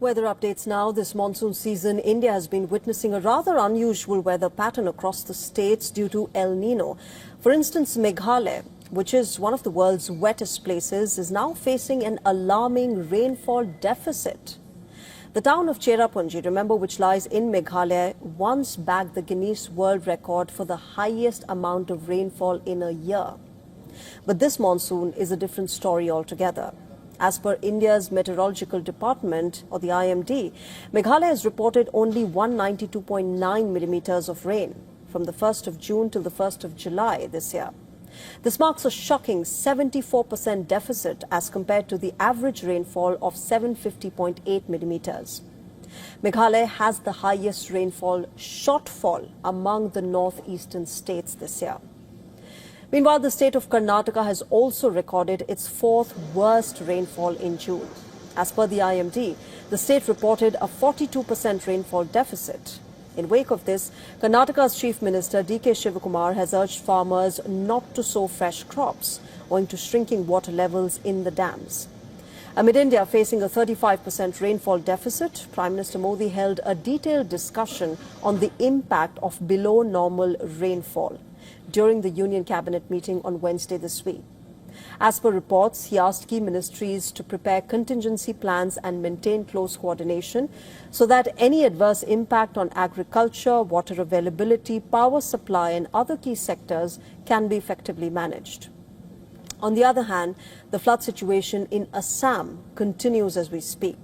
Weather updates now. This monsoon season, India has been witnessing a rather unusual weather pattern across the states due to El Nino. For instance, Meghalaya, which is one of the world's wettest places, is now facing an alarming rainfall deficit. The town of Cherrapunji, remember, which lies in Meghalaya, once bagged the Guinness World Record for the highest amount of rainfall in a year. But this monsoon is a different story altogether. As per India's Meteorological Department, or the IMD, Meghalaya has reported only 192.9 millimeters of rain from the 1st of June till the 1st of July this year. This marks a shocking 74% deficit as compared to the average rainfall of 750.8 millimeters. Meghalaya has the highest rainfall shortfall among the northeastern states this year. Meanwhile, the state of Karnataka has also recorded its fourth worst rainfall in June. As per the IMD, the state reported a 42% rainfall deficit. In wake of this, Karnataka's Chief Minister D.K. Shivakumar has urged farmers not to sow fresh crops owing to shrinking water levels in the dams. Amid India facing a 35% rainfall deficit, Prime Minister Modi held a detailed discussion on the impact of below normal rainfall during the Union Cabinet meeting on Wednesday this week. As per reports, he asked key ministries to prepare contingency plans and maintain close coordination so that any adverse impact on agriculture, water availability, power supply and other key sectors can be effectively managed. On the other hand, the flood situation in Assam continues as we speak.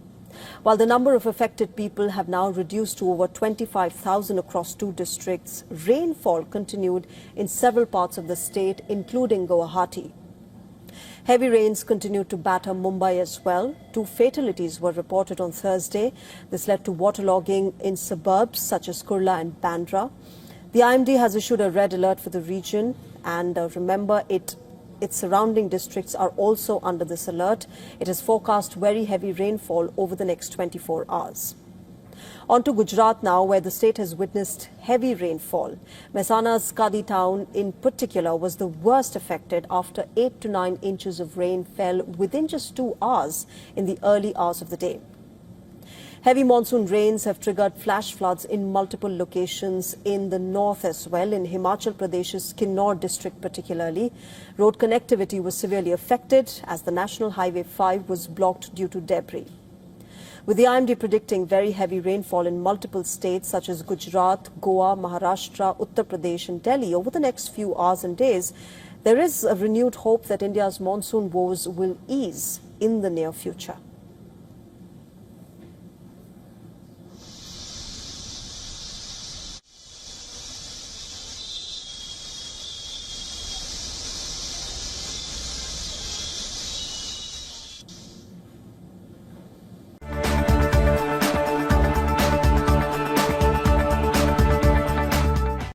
While the number of affected people have now reduced to over 25,000 across two districts, rainfall continued in several parts of the state, including Guwahati. Heavy rains continued to batter Mumbai as well. 2 fatalities were reported on Thursday. This led to waterlogging in suburbs such as Kurla and Bandra. The IMD has issued a red alert for the region, and remember, its surrounding districts are also under this alert. It has forecast very heavy rainfall over the next 24 hours. On to Gujarat now, where the state has witnessed heavy rainfall. Mehsana's Kadi town in particular was the worst affected after 8 to 9 inches of rain fell within just 2 hours in the early hours of the day. Heavy monsoon rains have triggered flash floods in multiple locations in the north as well, in Himachal Pradesh's Kinnaur district particularly. Road connectivity was severely affected as the National Highway 5 was blocked due to debris. With the IMD predicting very heavy rainfall in multiple states such as Gujarat, Goa, Maharashtra, Uttar Pradesh and Delhi over the next few hours and days, there is a renewed hope that India's monsoon woes will ease in the near future.